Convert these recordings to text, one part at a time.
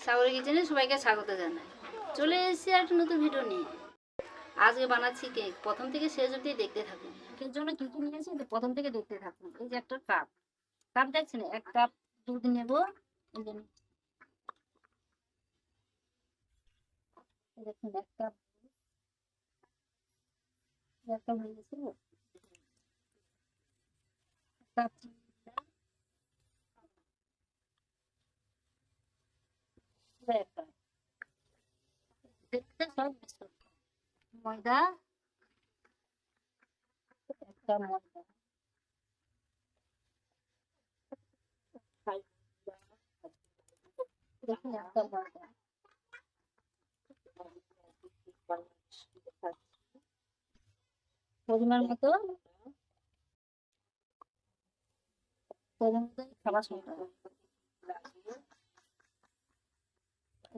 সাগরের কিচেনে সবাইকে স্বাগত জানাই। চলে এসেছি একটা নতুন ভিডিও নিয়ে। আজকে বানাচ্ছি কেক। প্রথম থেকে শেষ অবধি দেখতে থাকুন। কেকের জন্য কি কি নিয়েছি প্রথম থেকে দেখতে থাকুন। এই যে একটা কাপ, কাপ দেখছেন, 1 কাপ দুধ নেব। এই যে দেখুন 1 কাপ, 1 কাপ হয়ে গেছে। 1 কাপ চিনি দিলাম, 1 কাপ দেখতে সব মিশ্রণ। ময়দা, 1 কাপ ময়দা, দেখুন 1 কাপ ময়দা, পরিমাণ মতো খাবার সোডা।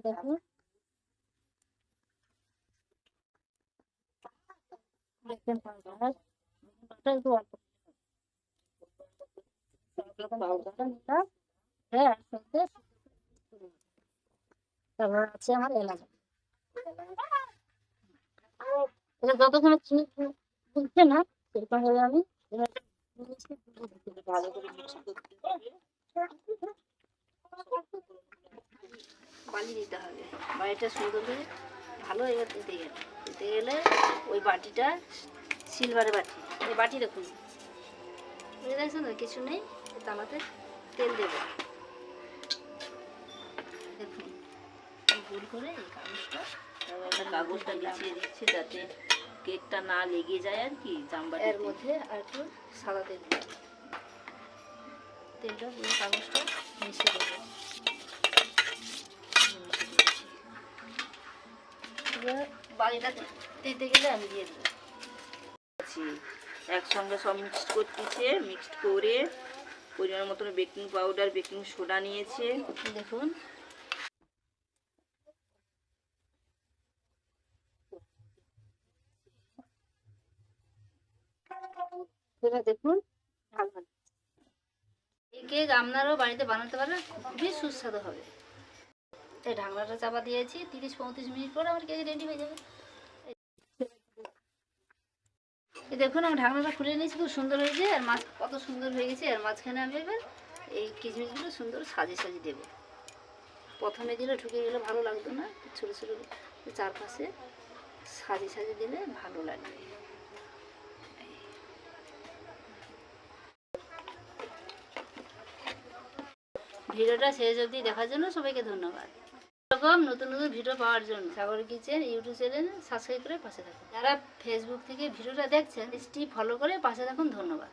দেখুন বেকিং পাউডার, একটু অল্প পাউডারটা নিলাম। হ্যাঁ, তারপর আছে আমার এলাচ। এটা যতক্ষণ চিনি ফুলছে না সেরকম ভাবে আমি ভালো করে মিক্স করতে হবে। বালি দিতে হবে, বালিটা সুন্দর করে ভালো এবার দিতে গেলে ওই বাটিটা সিলভারের বাটি। এই বাটি দেখুন, বুঝতে দেখছেন তো, কিছু নেই। তালাতে তেল দেব। দেখুন ভুল করে এই কাগজটা বিছিয়ে দিচ্ছি যাতে কেকটা না লেগে যায় আর কি। এর মধ্যে আর একটু সাদা তেল দিলাম। তেলটা পুরো কাগজটা মিশিয়ে দেবো। এবার বালিটা দিতে গেলে আমি দিয়ে দেবো। একসঙ্গে সব মিক্সড করতেছে, মিক্সড করে পরিমাণ মতন বেকিং পাউডার, বেকিং সোডা নিয়েছে। দেখুন এবার দেখুন ভালো। এই কেক আপনারাও বাড়িতে বানাতে পারবেন, খুবই সুস্বাদু হবে। এই ঢাকনাটা চাপা দিয়েছি, 30-35 মিনিট পর আমার কেক রেডি হয়ে যাবে। এই দেখুন আমি ঢাকনাটা খুলে নিয়েছি, খুব সুন্দর হয়েছে। আর মাছ কত সুন্দর হয়ে গেছে। আর মাঝখানে আমি এবার এই কিশমিশগুলো সুন্দর সাজিয়ে সাজিয়ে দেবো। প্রথমে দিলে ঢুকে গেলে ভালো লাগতো না, ছোটো ছোটো চারপাশে সাজিয়ে সাজিয়ে দিলে ভালো লাগবে। ভিডিওটা শেষ অবধি দেখার জন্য সবাইকে ধন্যবাদ। এরকম নতুন নতুন ভিডিও পাওয়ার জন্য সাগর কিচেন ইউটিউব চ্যানেল সাবস্ক্রাইব করে পাশে থাকুন। যারা ফেসবুক থেকে ভিডিওটা দেখছেন পেজটি ফলো করে পাশে থাকুন। ধন্যবাদ।